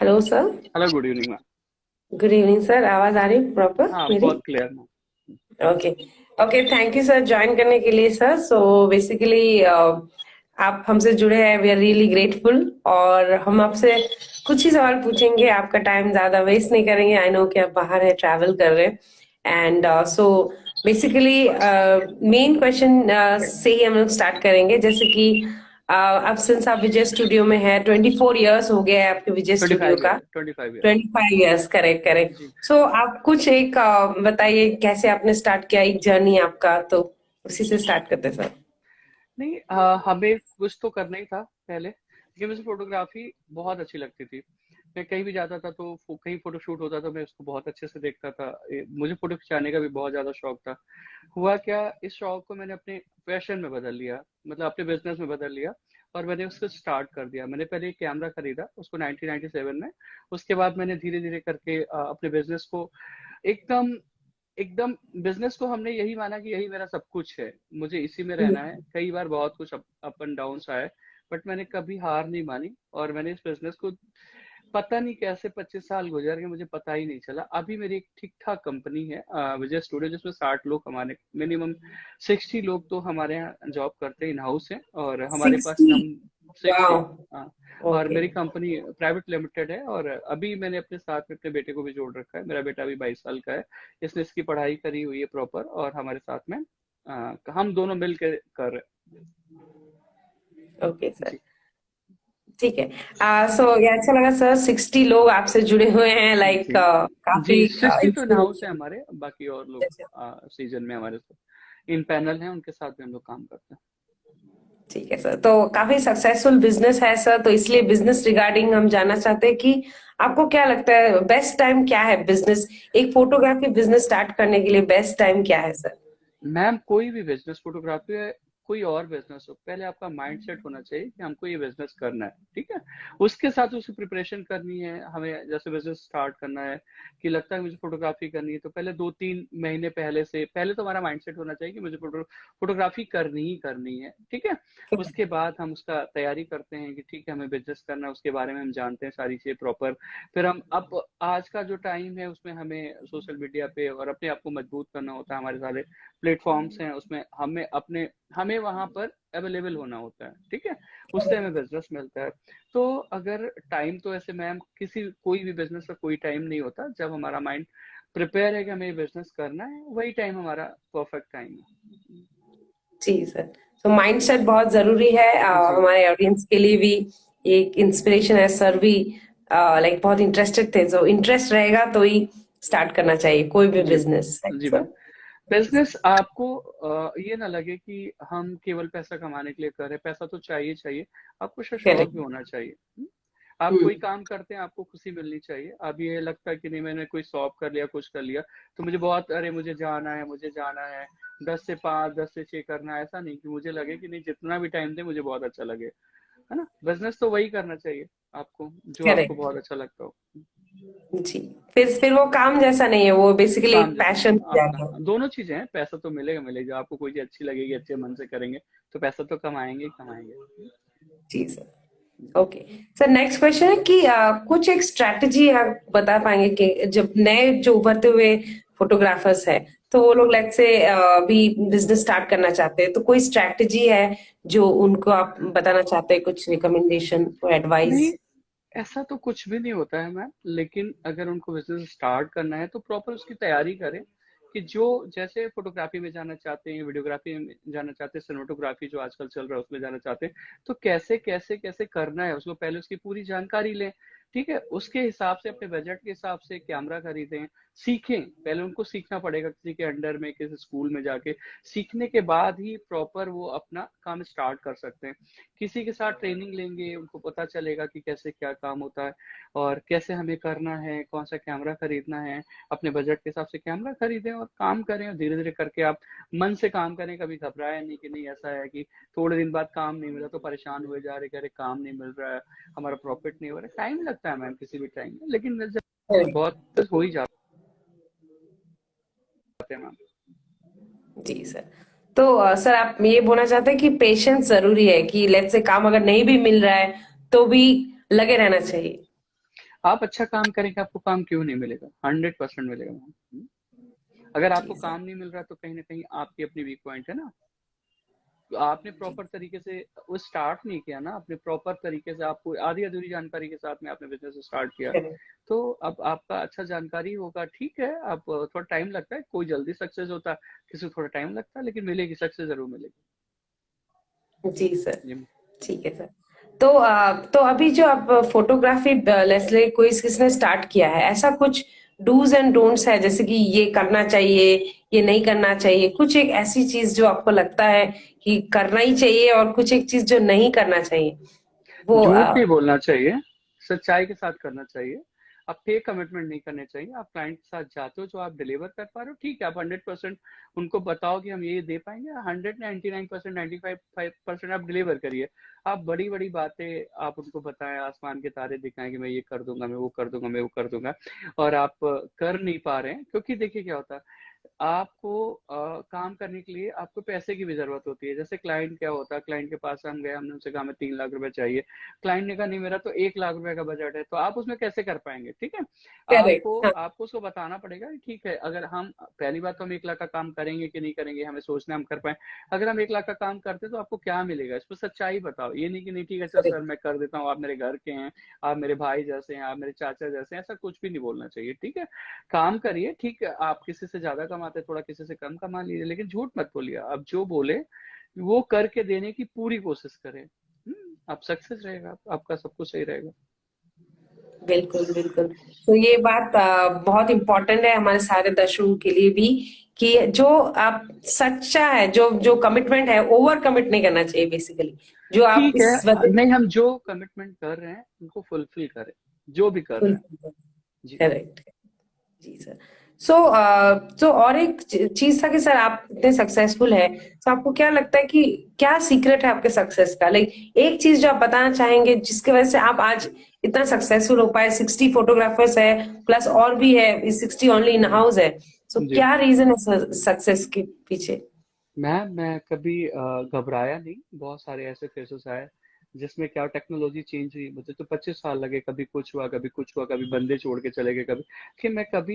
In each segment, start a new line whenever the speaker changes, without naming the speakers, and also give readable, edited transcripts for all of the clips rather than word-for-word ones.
Hello sir.
Hello, good evening ma'am.
Good evening sir. आवाज आ रही proper
हाँ,
मेरी?
बहुत clear ma'am.
Okay. Okay, thank you sir join करने के लिए सर। सो बेसिकली आप हमसे जुड़े हैं, वी आर रियली ग्रेटफुल। और हम आपसे कुछ ही सवाल पूछेंगे, आपका टाइम ज्यादा वेस्ट नहीं करेंगे। आई नो कि आप बाहर है, ट्रैवल कर रहे हैं। And so basically main question से ही हम लोग स्टार्ट करेंगे। जैसे कि अब सिंस आप विजय स्टूडियो में है, 24 ईयर्स हो गया है आपके विजय
ट्वेंटी
स्टूडियो
फाइव
का।
Year 25 year.
25 years, correct correct.
जी।
सो आप कुछ एक बताइए कैसे आपने स्टार्ट किया, एक जर्नी आपका, तो उसी से स्टार्ट करते हैं सर।
नहीं, हमें कुछ तो करना ही था पहले, क्योंकि मुझे फोटोग्राफी बहुत अच्छी लगती थी। मैं कहीं भी जाता था तो कहीं फोटोशूट होता था, मैं उसको बहुत अच्छे से देखता था। मुझे फोटो खिंचाने का भी बहुत ज्यादा शौक था। हुआ क्या, इस शौक को मैंने अपने पैशन में बदल लिया, मतलब अपने बिजनेस में बदल लिया। और मैंने उसको स्टार्ट कर दिया। मैंने पहले एक कैमरा खरीदा उसको 1997 में। उसके बाद मैंने धीरे धीरे करके अपने बिजनेस को एकदम एकदम बिजनेस को हमने यही माना कि यही मेरा सब कुछ है, मुझे इसी में रहना है। कई बार बहुत कुछ अप एंड डाउन आए, बट मैंने कभी हार नहीं मानी। और मैंने इस बिजनेस को, पता नहीं कैसे 25 साल गुजर गए, मुझे पता ही नहीं चला। अभी मेरी एक ठीक ठाक कंपनी है, विजय स्टूडियो, जिसमें 60 लोग, हमारे मिनिमम 60 लोग तो हमारे यहाँ जॉब करते हैं, इन हाउस है। और हमारे पास
60?
हम 60।
वाओ।
और
ओके।
मेरी कंपनी प्राइवेट लिमिटेड है। और अभी मैंने अपने साथ में अपने बेटे को भी जोड़ रखा है। मेरा बेटा अभी 22 साल का है। इसने इसकी पढ़ाई करी हुई है प्रॉपर, और हमारे साथ में हम दोनों मिल के कर रहे
ओके
हैं।
सर,
जी।
ठीक है। सो ये अच्छा लगा सर, 60 लोग आपसे जुड़े हुए हैं, लाइक
जी। जी,
काफी
60 तो इन हाउस है
इंस्पिरेशन।
हमारे, बाकी और लोग सीजन में हमारे साथ इन पैनल हैं, उनके साथ भी हम लोग काम करते हैं।
ठीक है सर, तो काफी सक्सेसफुल बिजनेस है सर, तो इसलिए बिजनेस रिगार्डिंग हम जानना चाहते हैं कि आपको क्या लगता है बेस्ट टाइम क्या है बिजनेस, एक फोटोग्राफी बिजनेस स्टार्ट करने के लिए बेस्ट टाइम क्या है सर?
मैम, कोई भी बिजनेस, फोटोग्राफी है, कोई और बिजनेस हो, पहले आपका माइंडसेट होना चाहिए कि हमको ये बिजनेस करना है, ठीक है। उसके साथ उसकी प्रिपरेशन करनी है हमें। जैसे बिजनेस स्टार्ट करना है, कि लगता है मुझे फोटोग्राफी करनी है, तो पहले 2-3 महीने पहले से पहले तो हमारा माइंडसेट होना चाहिए कि मुझे फोटोग्राफी करनी ही करनी है, ठीक है। उसके बाद हम उसका तैयारी करते हैं कि ठीक है, हमें बिजनेस करना है, उसके बारे में हम जानते हैं सारी चीजें प्रॉपर। फिर हम, अब आज का जो टाइम है उसमें हमें सोशल मीडिया पे और अपने आप को मजबूत करना होता है। हमारे सारे प्लेटफॉर्म्स हैं, उसमें हमें वहां पर अवेलेबल होना होता है, ठीक है। उससे हमें बिजनेस मिलता है। तो अगर टाइम, तो ऐसे मैम किसी कोई भी बिजनेस का कोई टाइम नहीं होता। जब हमारा माइंड प्रिपेयर है कि हमें बिजनेस करना है, वही टाइम हमारा परफेक्ट टाइम है।
जी सर, तो माइंडसेट बहुत जरूरी है
जी।
हमारे ऑडियंस के लिए भी। एक इंस्पिरेशन है सर भी, लाइक बहुत इंटरेस्टेड थे, जो इंटरेस्ट रहेगा तो ही स्टार्ट करना चाहिए कोई भी
जी।
बिजनेस,
जी
सर।
मैम। बिजनेस आपको ये ना लगे कि हम केवल पैसा कमाने के लिए कर रहे हैं। पैसा तो चाहिए चाहिए, आपको शौक
करेक्ट।
भी होना चाहिए। आप कोई
हम्म।
काम करते हैं, आपको खुशी मिलनी चाहिए। अब ये लगता है कि नहीं, मैंने कोई शॉप कर लिया, कुछ कर लिया, तो मुझे बहुत, अरे मुझे जाना है, मुझे जाना है, 10 से 5, 10 से 6 करना है। ऐसा नहीं कि मुझे लगे कि नहीं, जितना भी टाइम दे मुझे बहुत अच्छा लगे, है ना। बिजनेस तो वही करना चाहिए आपको जो आपको
करेक्ट।
बहुत अच्छा लगता हो।
जी। फिर वो काम जैसा नहीं है, वो बेसिकली
काम
एक
जैसा नहीं,
पैशन हो जाता है।
आपका दोनों चीजें हैं। पैसा तो मिलेगा मिलेगा, आपको कोई चीज अच्छी लगेगी, अच्छे मन से करेंगे, तो पैसा तो कमाएंगे ही कमाएंगे।
जी sir. Okay sir, next question है कि कुछ एक स्ट्रैटेजी आप बता पाएंगे कि जब नए जो उभरते हुए फोटोग्राफर्स है, तो वो लोग लेट्स से भी बिजनेस स्टार्ट करना चाहते हैं, तो कोई स्ट्रैटेजी है जो उनको आप बताना चाहते हैं, कुछ रिकमेंडेशन और
नहीं,
एडवाइस?
ऐसा तो कुछ भी नहीं होता है मैम। लेकिन अगर उनको बिजनेस स्टार्ट करना है तो प्रॉपर उसकी तैयारी करें। कि जो जैसे फोटोग्राफी में जाना चाहते हैं, वीडियोग्राफी में जाना चाहते हैं, सिनेमेटोग्राफी जो आजकल चल रहा है उसमें जाना चाहते हैं, तो कैसे कैसे कैसे करना है उसको पहले उसकी पूरी जानकारी लें, ठीक है। उसके हिसाब से, अपने बजट के हिसाब से कैमरा खरीदें। सीखें, पहले उनको सीखना पड़ेगा किसी के अंडर में, किसी स्कूल में जाके। सीखने के बाद ही प्रॉपर वो अपना काम स्टार्ट कर सकते हैं। किसी के साथ ट्रेनिंग लेंगे, उनको पता चलेगा कि कैसे क्या काम होता है, और कैसे हमें करना है, कौन सा कैमरा खरीदना है। अपने बजट के हिसाब से कैमरा खरीदें और काम करें, और धीरे धीरे करके आप मन से काम करें। कभी घबराए नहीं कि नहीं, ऐसा है कि थोड़े दिन बाद काम नहीं मिला तो परेशान हुए जा रहे, कह रहे काम नहीं मिल रहा है, हमारा प्रॉफिट नहीं हो रहा है। टाइम लगता है मैम किसी भी टाइम में, लेकिन जब बहुत हो ही जाते हैं मैम।
जी सर। तो सर आप ये बोलना चाहते हैं कि पेशेंस जरूरी है, कि लेट्स से काम अगर नहीं भी मिल रहा है तो भी लगे रहना चाहिए?
आप अच्छा काम करेंगे, आपको काम क्यों नहीं मिलेगा? 100% मिलेगा मैम। अगर आपको
जी सर।
काम नहीं मिल रहा तो कहीं ना कहीं आपकी अपनी वीक पॉइंट है ना। तो आपने
जी।
प्रॉपर तरीके से वो स्टार्ट नहीं किया ना, आपने प्रॉपर तरीके से, आपको आधी अधूरी जानकारी के साथ में आपने बिजनेस स्टार्ट किया।
करेक्ट।
तो अब आपका अच्छा जानकारी होगा, ठीक है। आप थोड़ा टाइम लगता है, कोई जल्दी सक्सेस होता है, किसी को थोड़ा टाइम लगता है, लेकिन मिलेगी सक्सेस, जरूर मिलेगी।
जी सर।
जी।
ठीक है सर। तो अभी जो आप फोटोग्राफी लेट्स कोई किसने स्टार्ट किया है, ऐसा कुछ डूज एंड डोंट्स है, जैसे कि ये करना चाहिए, ये नहीं करना चाहिए, कुछ एक ऐसी चीज जो आपको लगता है कि करना ही चाहिए और कुछ एक चीज जो नहीं करना चाहिए वो
झूठ नहीं बोलना चाहिए, सच्चाई के साथ करना चाहिए। आप फेक कमिटमेंट नहीं करने चाहिए। आप क्लाइंट के साथ जाते हो, जो आप डिलीवर कर पा रहे हो, ठीक है, आप 100% उनको बताओ कि हम ये दे पाएंगे। 199%, 95% आप डिलीवर करिए। आप बड़ी बड़ी बातें आप उनको बताएं, आसमान के तारे दिखाएं कि मैं ये कर दूंगा, मैं वो कर दूंगा, मैं वो कर दूंगा, और आप कर नहीं पा रहे हैं। क्योंकि देखिए क्या होता है, आपको काम करने के लिए आपको पैसे की भी जरूरत होती है। जैसे क्लाइंट क्या होता है, क्लाइंट के पास हम गए, हमने उनसे कहा हमें 3 लाख रुपए चाहिए। क्लाइंट ने कहा नहीं मेरा तो 1 लाख रुपए का बजट है, तो आप उसमें कैसे कर पाएंगे? ठीक है, आपको
करेक्ट। हाँ।
आपको उसको बताना पड़ेगा कि ठीक है, अगर हम पहली बात तो हम 1 लाख का काम करेंगे कि नहीं करेंगे, हमें सोचना हम कर पाए। अगर हम 1 लाख का काम करते तो आपको क्या मिलेगा, इस पर सच्चाई बताओ। ये नहीं कि नहीं ठीक है सर,
करेक्ट।
मैं कर देता हूँ, आप मेरे घर के हैं, आप मेरे भाई जैसे हैं, आप मेरे चाचा जैसे हैं, ऐसा कुछ भी नहीं बोलना चाहिए। ठीक है, काम करिए, ठीक है, आप किसी से ज्यादा कमाते हैं, थोड़ा किसी से कम कमा लीजिए, लेकिन झूठ मत बोलिए। आप जो बोले वो करके देने की पूरी कोशिश करें। आप सक्सेस रहेगा, आपका सब कुछ सही रहेगा।
बिल्कुल बिल्कुल। तो ये बात बहुत इम्पोर्टेंट है हमारे सारे दर्शकों के लिए भी, कि जो आप सच्चा है, जो जो कमिटमेंट है, ओवर कमिट नहीं करना चाहिए बेसिकली, जो आप
ठीक
इस
है,
वजह
नहीं, हम जो कमिटमेंट कर रहे हैं उनको फुलफिल करें, जो भी कर रहे हैं।
फुलफिल।
जी।
करेक्ट। जी सर। सो तो और एक चीज था कि सर आप इतने सक्सेसफुल है, तो आपको क्या लगता है कि क्या सीक्रेट है आपके सक्सेस का, एक चीज जो आप बताना चाहेंगे जिसकी वजह से आप आज इतना सक्सेसफुल हो पाए। 60 फोटोग्राफर्स है, प्लस और भी है, 60 ओनली इन हाउस है। सो
जी
क्या रीजन है सक्सेस के पीछे?
मैं कभी घबराया नहीं। बहुत सारे ऐसे फेसेस आए जिसमें क्या टेक्नोलॉजी चेंज हुई, मुझे तो 25 साल लगे, कभी कुछ हुआ, कभी कुछ हुआ, कभी बंदे छोड़ के चले गए, कभी कि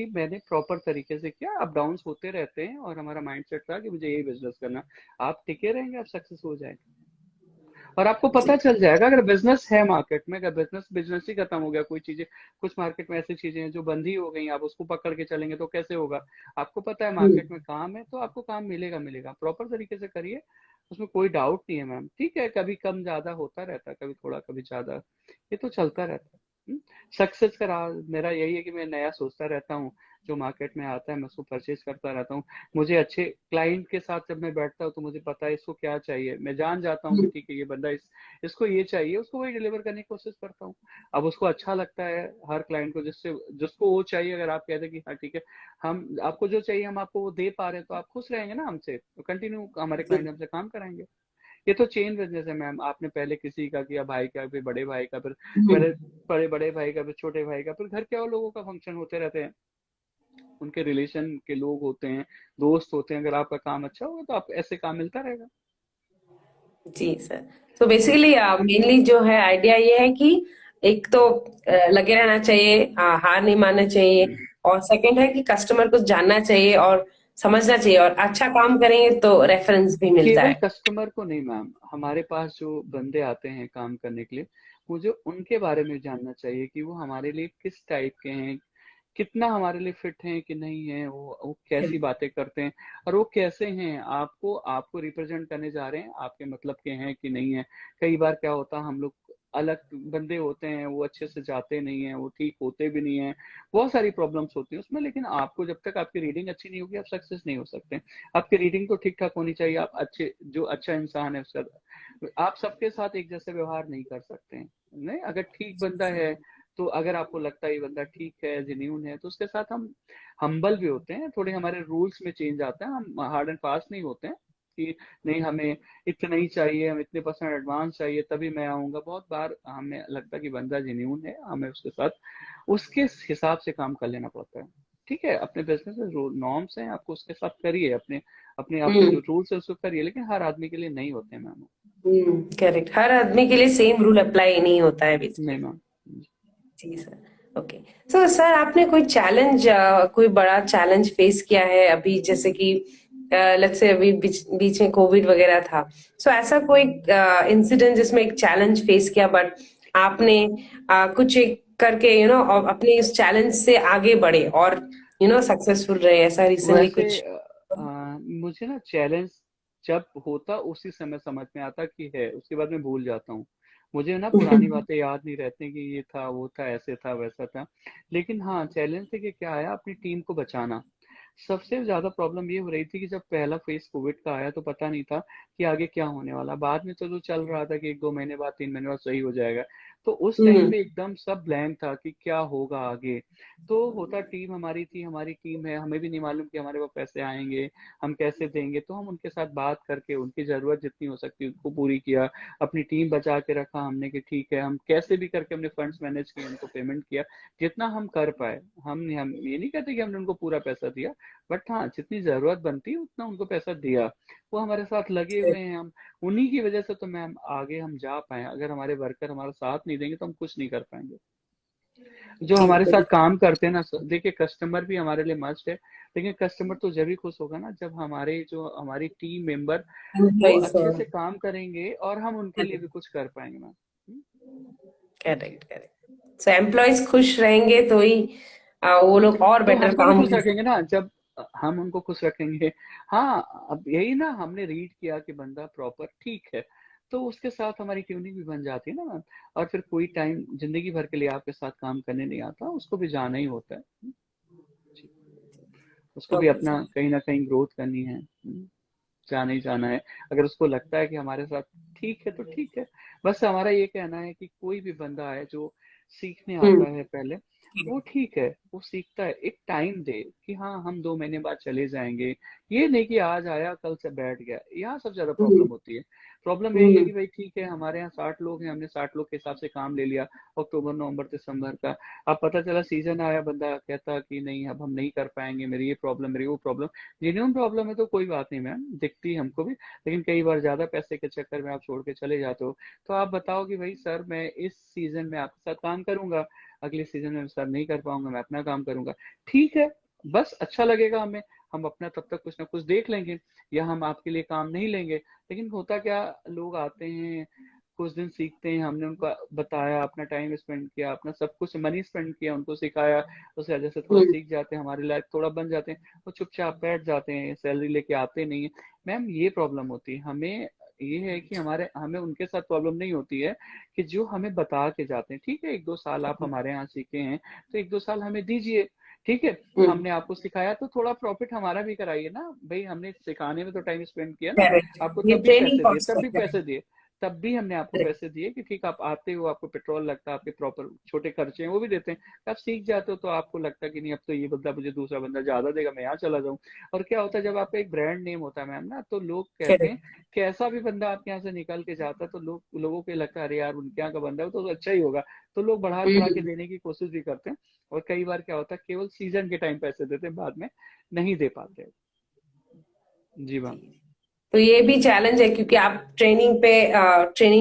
मैंने प्रॉपर तरीके से किया। अप डाउन होते रहते हैं, और हमारा माइंडसेट था कि मुझे यही बिजनेस करना। आप टिके रहेंगे, आप सक्सेस हो जाएंगे। और आपको पता
जी।
चल जाएगा, अगर बिजनेस है मार्केट में, अगर बिजनेस बिजनेस ही खत्म हो गया, कोई चीजें, कुछ मार्केट में ऐसी चीजें हैं जो बंद ही हो गई, आप उसको पकड़ के चलेंगे तो कैसे होगा? आपको पता है मार्केट में काम है, तो आपको काम मिलेगा, मिलेगा। प्रॉपर तरीके से करिए, उसमें कोई डाउट नहीं है मैम। ठीक है, कभी कम ज्यादा होता रहता है, कभी थोड़ा कभी ज्यादा, ये तो चलता रहता है। सक्सेस का राज मेरा यही है कि मैं नया सोचता रहता हूँ, जो मार्केट में आता है मैं उसको परचेज करता रहता हूँ। मुझे अच्छे क्लाइंट के साथ जब मैं बैठता हूँ तो मुझे पता है इसको क्या चाहिए, मैं जान जाता हूँ कि ठीक है ये बंदा इसको ये चाहिए, उसको वही डिलीवर करने की कोशिश करता हूँ। अब उसको अच्छा लगता है हर क्लाइंट को, जिससे जिसको वो चाहिए, अगर आप कहते हैं कि हाँ ठीक है, हम आपको जो चाहिए हम आपको वो दे पा रहे हैं, तो आप खुश रहेंगे ना हमसे, तो कंटिन्यू हमारे क्लाइंट हमसे काम कराएंगे। ये तो चेन बिजनेस है मैम। आपने पहले किसी का किया, भाई का, फिर बड़े भाई का, फिर बड़े बड़े बड़े भाई का, फिर छोटे भाई का, फिर घर के और लोगों का फंक्शन होते रहते हैं, उनके रिलेशन के लोग होते हैं, दोस्त होते हैं। अगर आपका काम अच्छा होगा तो आप ऐसे काम मिलता रहेगा।
जी सर। तो बेसिकली मेनली जो है आइडिया ये है कि एक तो लगे रहना चाहिए, हार नहीं मानना चाहिए, और सेकंड है कि कस्टमर को जानना चाहिए और समझना चाहिए, और अच्छा काम करेंगे तो रेफरेंस भी मिलता
केवल
है।
कस्टमर को नहीं मैम, हमारे पास जो बंदे आते हैं काम करने के लिए, मुझे उनके बारे में जानना चाहिए कि वो हमारे लिए किस टाइप के हैं, कितना हमारे लिए फिट हैं कि नहीं है, वो कैसी बातें करते हैं, और वो कैसे हैं, आपको आपको रिप्रेजेंट करने जा रहे हैं, आपके मतलब के हैं कि नहीं है। कई बार क्या होता है, हम लोग अलग बंदे होते हैं, वो अच्छे से जाते नहीं है, वो ठीक होते भी नहीं है, बहुत सारी प्रॉब्लम्स होती हैं उसमें। लेकिन आपको जब तक आपकी रीडिंग अच्छी नहीं होगी, आप सक्सेस नहीं हो सकते। आपकी रीडिंग तो ठीक ठाक होनी चाहिए। आप अच्छे, जो अच्छा इंसान है उसका, आप सबके साथ एक जैसे व्यवहार नहीं कर सकते हैं। नहीं, अगर ठीक बंदा है, तो अगर आपको लगता है ये बंदा ठीक है, जेन्यून है, तो उसके साथ हम हम्बल भी होते हैं। थोड़े हमारे रूल्स में चेंज आता है, हम हार्ड एंड फास्ट नहीं होते हैं कि नहीं हमें इतना ही चाहिए, हम इतने परसेंट एडवांस चाहिए तभी मैं आऊंगा। बहुत बार हमें लगता है कि बंदा जेन्यून है, हमें उसके साथ उसके हिसाब से काम कर लेना पड़ता है। ठीक है, अपने बिजनेस में जो नॉर्म्स हैं आपको उसके साथ करिए, अपने अपने आपके
हम्म।
जो रूल्स है उसको करिए, लेकिन हर आदमी के लिए नहीं होते मैम।
करेक्ट, हर आदमी के लिए सेम रूल अप्लाई नहीं होता है
नहीं
बेसिकली।
मैम।
जी सर। ओके। सो सर, आपने कोई चैलेंज, कोई बड़ा चैलेंज फेस किया है अभी, जैसे कि लेट्स से अभी बीच में कोविड वगैरह था, सो ऐसा कोई इंसिडेंट जिसमें एक चैलेंज फेस किया, बट आपने कुछ एक करके अपने इस चैलेंज से आगे बढ़े और सक्सेसफुल रहे, ऐसा रिसेंटली
वैसे
कुछ?
मुझे ना चैलेंज जब होता उसी समय समझ में आता कि है, उसके बाद मैं भूल जाता हूँ। मुझे ना पुरानी बातें याद नहीं रहती कि ये था वो था ऐसे था वैसा था। लेकिन हाँ, चैलेंज थे कि क्या आया, अपनी टीम को बचाना। सबसे ज्यादा प्रॉब्लम ये हो रही थी कि जब पहला फेज कोविड का आया तो पता नहीं था कि आगे क्या होने वाला। बाद में तो जो चल रहा था कि 1-2 महीने बाद 3 महीने बाद सही हो जाएगा। तो उस टाइम
हम्म।
पे एकदम सब ब्लैंक था कि क्या होगा आगे। तो होता टीम हमारी थी, हमारी टीम है, हमें भी नहीं मालूम कि हमारे पास पैसे आएंगे, हम कैसे देंगे। तो हम उनके साथ बात करके उनकी जरूरत जितनी हो सकती है उसको पूरी किया, अपनी टीम बचा के रखा हमने कि ठीक है, हम कैसे भी करके हमने फंड्स मैनेज किए, उनको पेमेंट किया जितना हम कर पाए। हम ये नहीं कहते कि हमने उनको पूरा पैसा दिया, बट हाँ, जितनी जरूरत बनती है उतना उनको पैसा दिया। वो हमारे साथ लगे हुए हैं, हम उन्हीं की वजह से तो मैम आगे हम जा पाए। अगर हमारे वर्कर हमारा साथ नहीं देंगे तो हम कुछ नहीं कर पाएंगे। जो
जी,
हमारे साथ
बिल्कुल।
काम करते हैं ना सर, देखिए कस्टमर भी हमारे लिए मस्ट है, लेकिन कस्टमर तो जब भी खुश होगा ना जब हमारे जो हमारी टीम मेंबर वो
एम्प्लॉइज।
अच्छे से काम करेंगे और हम उनके लिए भी कुछ कर पाएंगे ma'am.
Correct, correct. So employees खुश रहेंगे तो ही वो लोग और
तो
बेटर
हमको भी
काम
खुश
कर
रखेंगे
सकते
ना जब हम उनको खुश रखेंगे। हाँ, अब यही ना, हमने रीड किया कि बंदा प्रॉपर ठीक है, तो उसके साथ हमारी ट्यूनिंग भी बन जाती है ना मैम। और फिर कोई टाइम जिंदगी भर के लिए आपके साथ काम करने नहीं आता, उसको भी जाना ही होता है। जी। उसको
हैं।
भी
ओके
अपना
सर।
कहीं ना कहीं ग्रोथ करनी है। जाना ही जाना है। अगर उसको लगता है कि हमारे साथ ठीक है तो ठीक है। बस हमारा ये कहना है कि कोई भी बंदा है जो सीखने
हम्म।
आता है पहले, वो ठीक है, वो सीखता है, एक टाइम दे कि हाँ हम 2 महीने बाद चले जाएंगे। ये नहीं कि आज आया कल से बैठ गया, यहाँ सबसे ज्यादा
हम्म।
प्रॉब्लम होती है। प्रॉब्लम यही है
हम्म।
कि भाई ठीक है, हमारे यहाँ 60 लोग हैं, हमने 60 लोग के हिसाब से काम ले लिया अक्टूबर नवंबर दिसंबर का। अब पता चला सीजन आया, बंदा कहता कि नहीं अब हम नहीं कर पाएंगे, मेरी ये प्रॉब्लम, मेरी वो प्रॉब्लम। जेन्युइन प्रॉब्लम है तो कोई बात नहीं मैम, दिखती है हमको भी। लेकिन कई बार ज्यादा पैसे के चक्कर में आप छोड़ के चले जाते हो। तो आप बताओ कि भाई सर मैं इस सीजन में आपके साथ काम करूंगा, अगले सीजन में सर नहीं कर पाऊंगा, मैं अपना काम करूंगा। ठीक है, बस अच्छा लगेगा हमें, हम अपना तब तक कुछ ना कुछ देख लेंगे, या हम आपके लिए काम नहीं लेंगे। लेकिन होता क्या, लोग आते हैं, कुछ दिन सीखते हैं, हमने उनको बताया, अपना टाइम स्पेंड किया, अपना सब कुछ मनी स्पेंड किया, उनको सिखाया, उस वजह से थोड़ा
हम्म।
सीख जाते हैं, हमारे लायक थोड़ा बन जाते हैं। वो चुपचाप बैठ जाते हैं, सैलरी लेके आते नहीं है। मैम ये प्रॉब्लम होती है हमें। ये है कि हमारे हमें उनके साथ प्रॉब्लम नहीं होती है कि जो हमें बता के जाते हैं। ठीक है, 1-2 साल आप हमारे यहाँ सीखे हैं तो 1-2 साल हमें दीजिए। ठीक है,
हम्म।
हमने आपको सिखाया तो थोड़ा प्रॉफिट हमारा भी कराइए ना भाई, हमने सिखाने में तो टाइम स्पेंड किया ना,
करेक्ट।
आपको
ये
तब भी
ट्रेनिंग
पैसे दिए,
कॉस्ट
तब भी
होता है।
पैसे दिए, तब भी हमने आपको
करेक्ट।
पैसे दिए कि ठीक, आप आते हो, आपको पेट्रोल लगता है, आपके प्रॉपर छोटे खर्चे हैं वो भी देते हैं। आप सीख जाते हो तो आपको लगता है कि नहीं अब तो ये बंदा मुझे दूसरा बंदा ज्यादा देगा, मैं यहाँ चला जाऊँ। और क्या होता है जब आपका एक ब्रांड नेम होता है मैम ना, तो लोग कहते हैं
करेक्ट।
कि ऐसा भी बंदा आपके यहाँ से निकल के जाता है तो लोगों को ये लगता है अरे यार उनके यहाँ का बंदा है तो अच्छा ही होगा। तो लोग बढ़ा चढ़ा के
हम्म।
देने की कोशिश भी करते हैं। और कई बार क्या होता है केवल सीजन के टाइम पैसे देते हैं, बाद में नहीं दे पाते। जी मैम।
तो ये भी चैलेंज है, क्योंकि आप ट्रेनिंग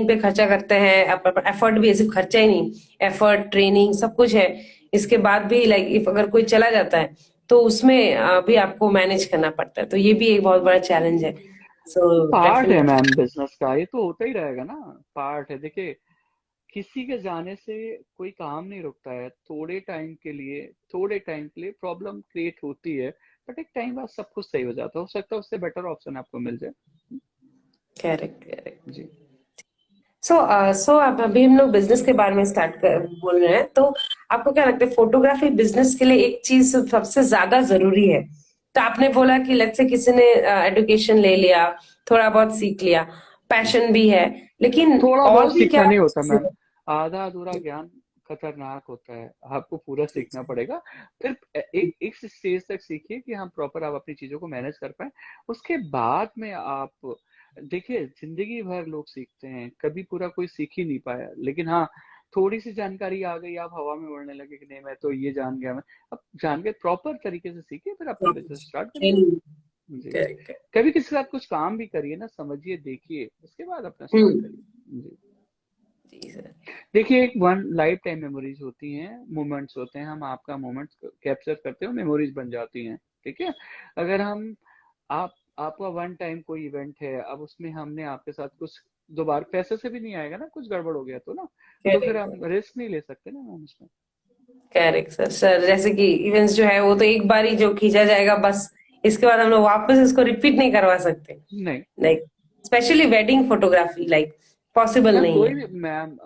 पे खर्चा करते हैं, एफर्ट भी, ऐसे खर्चा ही नहीं, एफर्ट, ट्रेनिंग, सब कुछ है। इसके बाद भी लाइक इफ अगर कोई चला जाता है तो उसमें भी आपको मैनेज करना पड़ता है, तो ये भी एक बहुत बड़ा चैलेंज है। सो
पार्ट है
डेफिनेटली।
मैम बिजनेस का, ये तो होता ही रहेगा ना। पार्ट है, देखिए किसी के जाने से कोई काम नहीं रुकता है। थोड़े टाइम के लिए प्रॉब्लम क्रिएट होती है, बट एक टाइम बाद सब कुछ सही हो जाता है। हो सकता है उससे बेटर ऑप्शन आपको मिल जाए।
Correct, correct.
जी।
सो अब अभी हम लोग बिजनेस के बारे में स्टार्ट कर बोल रहे हैं, तो आपको क्या लगता है फोटोग्राफी बिजनेस के लिए एक चीज सबसे ज्यादा जरूरी है? तो आपने बोला कि लेट्स से किसी ने एडुकेशन ले लिया, थोड़ा बहुत सीख लिया, पैशन भी है, लेकिन
थोड़ा
और
बहुत
भी
सीखना
क्या
नहीं होता
चीजें
मैम, आधा अधूरा ज्ञान खतरनाक होता है, आपको पूरा सीखना पड़ेगा। फिर एक एक स्टेज तक सीखिए कि हम प्रॉपर आप अपनी चीजों को मैनेज कर पाए। उसके बाद में आप देखिए, जिंदगी भर लोग सीखते हैं, कभी पूरा कोई सीख ही नहीं पाया। लेकिन हाँ, थोड़ी सी जानकारी आ गई, आप हवा में उड़ने लगे कि नहीं मैं तो ये जान गया। मैं अब जान के प्रॉपर तरीके से सीखिए, फिर अपना बिजनेस स्टार्ट करिए।
ट्रेनिंग?
जी।
करेक्ट।
कभी किसी के साथ कुछ काम भी करिए ना, समझिए देखिए, उसके बाद अपना स्टार्ट
हम्म।
करिए। जी।
जी सर।
देखिए, एक वन लाइफ टाइम मेमोरीज होती हैं, मोमेंट्स होते हैं, हम आपका मोमेंट्स कैप्चर करते हो, मेमोरीज बन जाती हैं। ठीक है, अगर हम आप आपका वन टाइम कोई इवेंट है, अब उसमें हमने आपके साथ कुछ दोबारा पैसे से भी नहीं आएगा ना, कुछ गड़बड़ हो गया तो ना, तो फिर
करेक्ट
हम
सर।
रिस्क नहीं ले सकते ना मैम उसमें।
Correct sir. सर जैसे कि इवेंट्स जो है वो तो एक बार ही जो खींचा जाएगा बस, इसके बाद हम लोग वापस इसको रिपीट नहीं करवा सकते।
नहीं नहीं
like specially wedding photography like possible
ma'am,
नहीं
कोई
है।
भी मैम,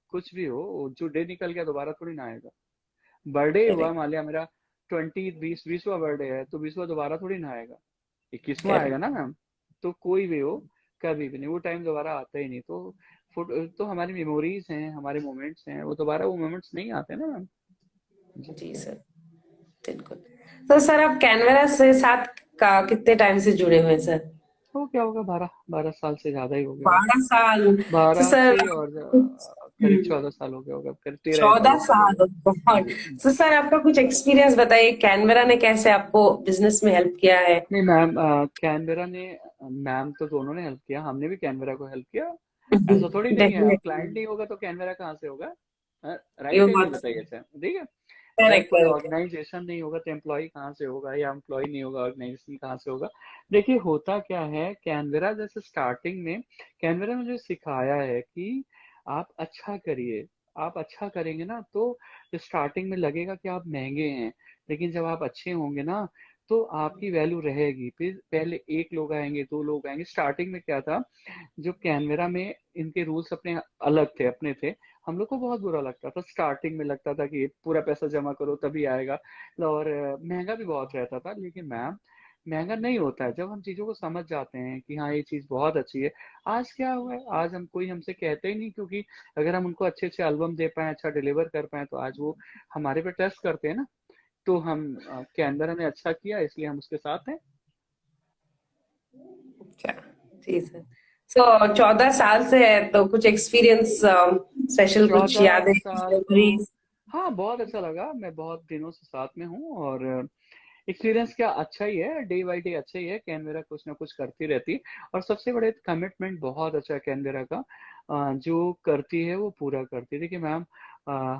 कुछ भी हो, जो डे निकल गया दोबारा थोड़ी ना आएगा। बर्थडे हुआ,
करेक्ट।
मान लिया मेरा 20 बीसवा बर्थडे है, तो 20वां दोबारा थोड़ी ना आएगा, 21वां आएगा
करेक्ट।
ना मैम। तो कोई भी हो, कभी भी नहीं, वो टाइम दोबारा आता ही नहीं। तो तो हमारी मेमोरीज हैं, हमारे मोमेंट्स हैं, वो दोबारा वो मोमेंट्स नहीं आते ना मैम। जी।
जी सर। बिल्कुल। तो सर आप कैनवेरा से साथ का कितने टाइम से जुड़े हुए हैं सर?
हो क्या होगा, 12 12 साल से ज्यादा ही हो गया होगा।
12 साल। तो
12
सर
से, और करीब 14 साल हो गया होगा, करीब 13 या
14
14 साल हो
साल
गए।
बहुत।
जी
तो सर आपका कुछ एक्सपीरियंस बताइए, कैनवेरा ने कैसे आपको बिजनेस में हेल्प किया है?
नहीं मैम, कैनबेरा ने, मैम तो दोनों ने हेल्प किया, हमने भी कैनबेरा को हेल्प किया। ऐसा थोड़ी नहीं है, अब
डेफिनेटली।
क्लाइंट नहीं होगा तो कैनबेरा कहाँ से होगा।
ये
राइट है नहीं,
बात
बताइए सर, ठीक है। जब
करेक्ट
कोई
करेक्ट।
ऑर्गेनाइजेशन नहीं होगा तो एम्प्लॉय कहाँ से होगा, या एम्प्लॉय नहीं होगा ऑर्गेनाइजेशन कहाँ से होगा। देखिए, होता क्या है, कैनबेरा जैसे स्टार्टिंग में, कैनबेरा ने मुझे सिखाया है कि आप अच्छा करिए। आप अच्छा करेंगे ना, तो स्टार्टिंग में लगेगा कि आप महंगे हैं, लेकिन जब आप अच्छे होंगे ना, तो आपकी वैल्यू रहेगी। फिर पहले एक लोग आएंगे, दो लोग आएंगे। स्टार्टिंग में क्या था, जो कैनवेरा में इनके रूल्स अपने अलग थे, अपने थे। हम लोग को बहुत बुरा लगता था, स्टार्टिंग में लगता था कि पूरा पैसा जमा करो तभी आएगा, और महंगा भी बहुत रहता था। लेकिन मैम, महंगा नहीं होता है जब हम चीजों को समझ जाते हैं कि हाँ, ये चीज बहुत अच्छी है। आज क्या हुआ है, आज हम कोई हमसे कहते ही नहीं, क्योंकि अगर हम उनको अच्छे अच्छे एल्बम दे पाए, अच्छा डिलीवर कर पाए, तो आज वो हमारे पे ट्रस्ट करते हैं ना। तो हम, कैनबरा ने अच्छा किया, इसलिए हम उसके साथ हैं।
अच्छा। जी सर। सो 14 साल से है तो कुछ एक्सपीरियंस स्पेशल, कुछ
14
यादें, कुछ
साल तो,
मेमोरीज?
हाँ, बहुत अच्छा लगा। मैं बहुत दिनों से साथ में हूँ, और एक्सपीरियंस क्या, अच्छा ही है, डे बाई डे अच्छा ही है। कैनबेरा कुछ ना कुछ करती रहती है, और सबसे बड़े कमिटमेंट बहुत अच्छा है कैनबेरा का। जो करती है वो पूरा करती है। देखिए मैम,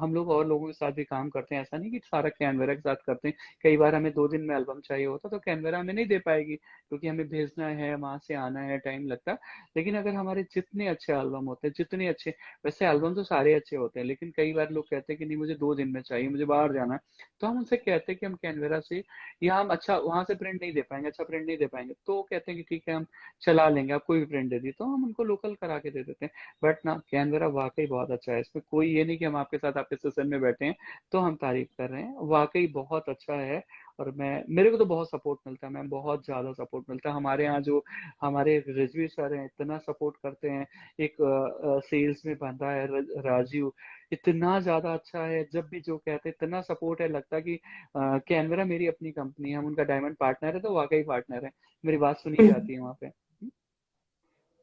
हम लोग और लोगों के साथ भी काम करते हैं, ऐसा नहीं कि सारा कैनबेरा के साथ करते हैं। कई बार हमें 2 दिन में एल्बम चाहिए होता, तो कैनबेरा हमें नहीं दे पाएगी, क्योंकि हमें भेजना है, वहां से आना है, टाइम लगता है। लेकिन अगर हमारे जितने अच्छे एल्बम होते हैं, जितने अच्छे, वैसे एल्बम तो सारे अच्छे होते हैं, लेकिन कई बार लोग कहते हैं कि नहीं, मुझे 2 दिन में चाहिए, मुझे बाहर जाना है। तो हम उनसे कहते हैं कि हम कैनबेरा से, या हम अच्छा वहां से प्रिंट नहीं दे पाएंगे, अच्छा प्रिंट नहीं दे पाएंगे, तो वो कहते हैं कि ठीक है, हम चला लेंगे, आप कोई भी प्रिंट दे दी, तो हम उनको लोकल करा के दे देते हैं। बट ना, कैनबेरा वाकई बहुत अच्छा है, इसमें कोई ये नहीं कि हम आपके साथ आपके सेशन में बैठे हैं तो हम तारीफ कर रहे हैं, वाकई बहुत अच्छा है। और मेरे को तो बहुत सपोर्ट मिलता है मैम, बहुत ज्यादा सपोर्ट मिलता है। हमारे यहाँ जो हमारे रिजवी सर हैं, इतना सपोर्ट करते हैं। एक सेल्स में बंदा है, राजीव, इतना ज्यादा अच्छा है, जब भी जो कहते हैं इतना सपोर्ट है, लगता है कि कैनबरा मेरी अपनी कंपनी है, हम उनका डायमंड पार्टनर है, तो वाकई पार्टनर है, मेरी बात सुनी जाती है वहाँ पे।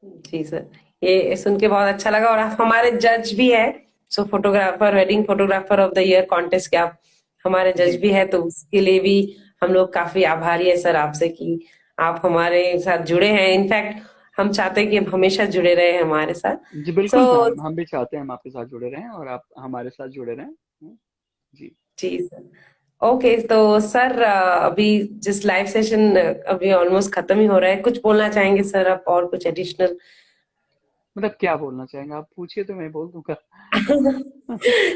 जी सर। ये सुन के बहुत अच्छा लगा, और आप हमारे जज भी है। So photographer, wedding photographer of the year contest के आप हमारे जज
जी
भी है, तो उसके लिए भी हम लोग काफी आभारी है सर आपसे कि आप हमारे साथ जुड़े हैं। इनफैक्ट हम चाहते हैं कि आप हमेशा जुड़े रहे हमारे साथ।
जी बिल्कुल
सो
मैम, हम भी चाहते हैं हम आपके साथ जुड़े रहें, और आप हमारे साथ जुड़े रहें। जी।
जी सर। ओके तो सर अभी जिस लाइव सेशन अभी ऑलमोस्ट खत्म ही हो रहा है, कुछ बोलना चाहेंगे सर आप, और कुछ एडिशनल?
मतलब क्या बोलना चाहेंगे, आप पूछिए तो मैं बोल दूंगा।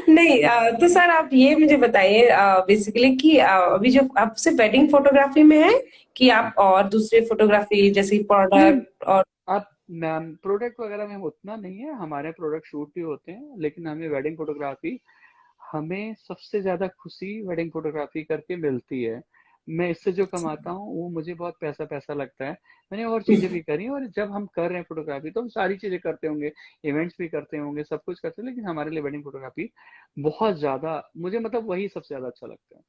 नहीं तो सर आप ये मुझे बताइए बेसिकली कि अभी जो आप सिर्फ वेडिंग फोटोग्राफी में है, कि आप और दूसरे फोटोग्राफी जैसे
नहीं,
प्रोडक्ट और?
आप मैम, प्रोडक्ट वगैरह में हम उतना नहीं है, हमारे प्रोडक्ट शूट भी होते हैं, लेकिन हमें वेडिंग फोटोग्राफी, हमें सबसे ज्यादा खुशी वेडिंग फोटोग्राफी करके मिलती है। मैं इससे जो कमाता हूँ वो मुझे बहुत पैसा पैसा लगता है। मैंने और चीजें भी करी हैं, और जब हम कर रहे हैं फोटोग्राफी तो हम सारी चीजें करते होंगे, इवेंट्स भी करते होंगे, सब कुछ करते हैं, लेकिन हमारे लिए वेडिंग फोटोग्राफी बहुत ज्यादा, मुझे मतलब वही सबसे ज्यादा अच्छा लगता है।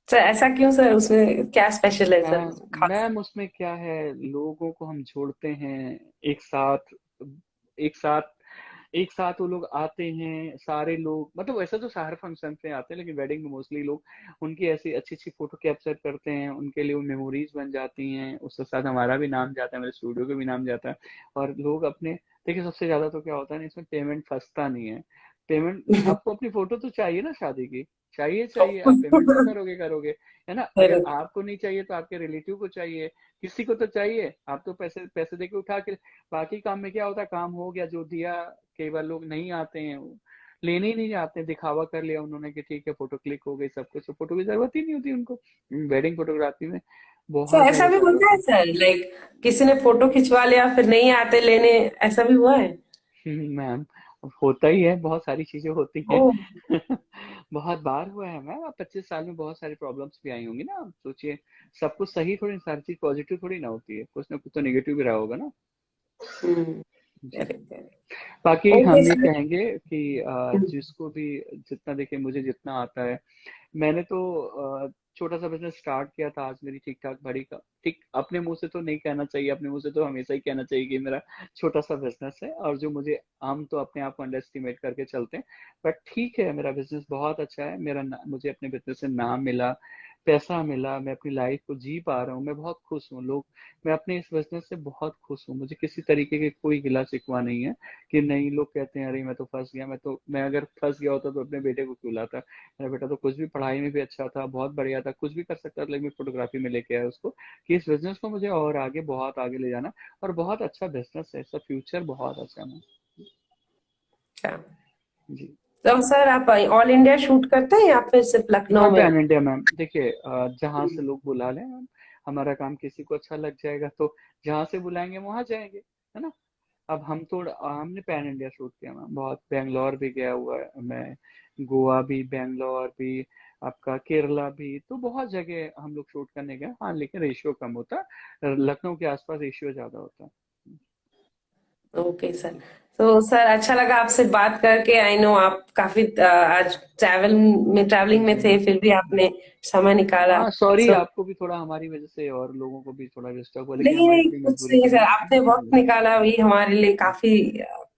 सर ऐसा क्यों सर, उसमें क्या स्पेशल है सर,
मैम,
खास?
मैम उसमें क्या है, लोगों को हम जोड़ते हैं एक साथ, एक साथ एक साथ वो लोग आते हैं, सारे लोग, मतलब वैसे तो सारे फंक्शन पे आते हैं, लेकिन वेडिंग में मोस्टली लोग उनकी ऐसी अच्छी अच्छी फोटो कैप्चर करते हैं, उनके लिए वो मेमोरीज बन जाती हैं, उसके साथ हमारा भी नाम जाता है, मेरे स्टूडियो का भी नाम जाता है, और लोग अपने देखिए सबसे ज्यादा तो क्या होता है ना, इसमें पेमेंट फंसता नहीं है। पेमेंट, आपको अपनी फोटो तो चाहिए ना शादी की, चाहिए चाहिए, आप पेमेंट तो करोगे करोगे, है ना। अगर
करेक्ट।
आपको नहीं चाहिए तो आपके रिलेटिव को चाहिए, किसी को तो चाहिए। आप तो पैसे पैसे देके उठा के, बाकी काम में क्या होता है, काम हो गया जो दिया। कई बार लोग नहीं आते हैं, लेने ही नहीं आते, दिखावा कर लिया उन्होंने कि ठीक है फोटो क्लिक हो गई सब कुछ, तो फोटो की जरूरत ही नहीं होती उनको। वेडिंग फोटोग्राफी में
सर
बहुत
ऐसा
ज्यादा
भी
जरूरत
होता है
है।
सर, लाइक किसी ने फोटो खिंचवा लिया फिर नहीं आते लेने, ऐसा भी हुआ है?
मैम, होता ही है, बहुत सारी चीजें होती हैं।
ओह।
बहुत बार हुआ है मैम, आप 25 साल में बहुत सारी प्रॉब्लम्स भी आई होंगी ना, आप सोचिए। सब कुछ सही थोड़ी, सारी चीज पॉजिटिव थोड़ी ना होती है, कुछ ना कुछ तो नेगेटिव भी रहा होगा ना।
हम्म।
जी।
Correct correct.
बाकी
ओके
हम ये
सर।
कहेंगे कि जिसको भी जितना, देखिए मुझे जितना आता है, मैंने तो छोटा सा बिजनेस स्टार्ट किया था, आज मेरी ठीक ठाक बड़ी का, ठीक अपने मुंह से तो नहीं कहना चाहिए, अपने मुंह से तो हमेशा ही कहना चाहिए कि मेरा छोटा सा बिजनेस है, और जो मुझे, हम तो अपने आप को अंडर एस्टिमेट करके चलते हैं, बट ठीक है, मेरा बिजनेस बहुत अच्छा है, मुझे अपने बिजनेस से नाम मिला, पैसा मिला, मैं अपनी लाइफ को जी पा रहा हूँ, मैं बहुत खुश हूँ। लोग, मैं अपने इस बिजनेस से बहुत खुश हूँ, मुझे किसी तरीके की कोई गिला शिकवा नहीं है कि नहीं, लोग कहते हैं अरे मैं तो फंस गया, मैं अगर फंस गया होता तो अपने बेटे को क्यों लाता। मेरा बेटा तो कुछ भी, पढ़ाई में भी अच्छा था, बहुत बढ़िया था, कुछ भी कर सकता था, लेकिन मैं फोटोग्राफी में लेके आया उसको, कि इस बिजनेस को मुझे और आगे, बहुत आगे ले जाना। और बहुत अच्छा बिजनेस है, इसका फ्यूचर बहुत अच्छा है।
अच्छा।
जी।
तो सर आप ऑल इंडिया शूट करते हैं या फिर सिर्फ
हाँ,
लखनऊ में?
पैन इंडिया मैम, देखिए जहाँ से लोग बुला लें मैम, हमारा काम किसी को अच्छा लग जाएगा तो जहाँ से बुलाएंगे वहां जाएंगे, है ना। अब हम तो, हमने पैन इंडिया शूट किया मैम, बहुत, बेंगलोर भी गया हुआ है मैं, गोवा भी, बेंगलोर भी, आपका केरला भी, तो बहुत जगह हम लोग शूट करने गए। हाँ, लेकिन रेशियो कम होता है, लखनऊ के आसपास रेशियो ज्यादा होता है।
Okay sir. तो सर अच्छा लगा आपसे बात करके। आई नो आप काफी आज ट्रैवलिंग में
जी
थे,
मैम।
फिर भी आपने समय निकाला।
हाँ सॉरी,
सो
आपको भी थोड़ा हमारी वजह से और लोगों को भी थोड़ा डिस्टर्ब हुआ, लेकिन
नहीं
हमारी
नहीं,
थोड़ी
कुछ
मजबूरी
नहीं
थी
सर,
ना।
आपने वक्त
जी।
निकाला, ये हमारे लिए काफी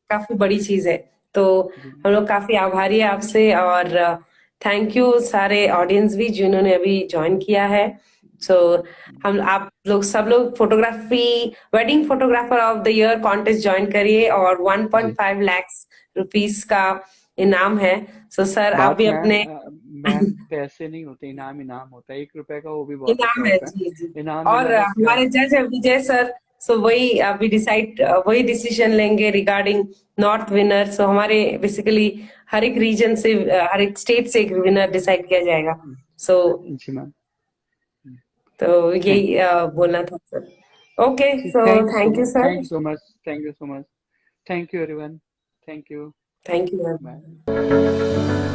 काफी बड़ी चीज है। तो
जी।
हम लोग काफी आभारी है आपसे, और थैंक यू सारे ऑडियंस भी जिन्होंने अभी ज्वाइन किया है। सो हम आप लोग सब लोग photography wedding photographer of the year contest join करिए, और
जी।
1.5 लाख रुपीस का इनाम है। सो सर आप
बात
भी
मैम,
अपने
मैम पैसे नहीं होते, इनाम इनाम होता है, 1 रुपए का, वो भी बहुत अच्छा
इनाम है,
होता है।
जी जी।
इनाम
और
मिला बस क्या।
हमारे जज है विजय सर। सो वही अभी वही डिसीजन लेंगे रिगार्डिंग नॉर्थ विनर। सो हमारे बेसिकली हर एक रीजन से हर एक स्टेट से एक विनर डिसाइड किया जाएगा। सो
जी मैम।
तो
थैंक
यही बोलना था सर। ओके,
जी,
so
thank you so
thank you
much,
sir.
Thank you so much, thank you so much, thank you everyone, thank you.
Thank you.
Bye.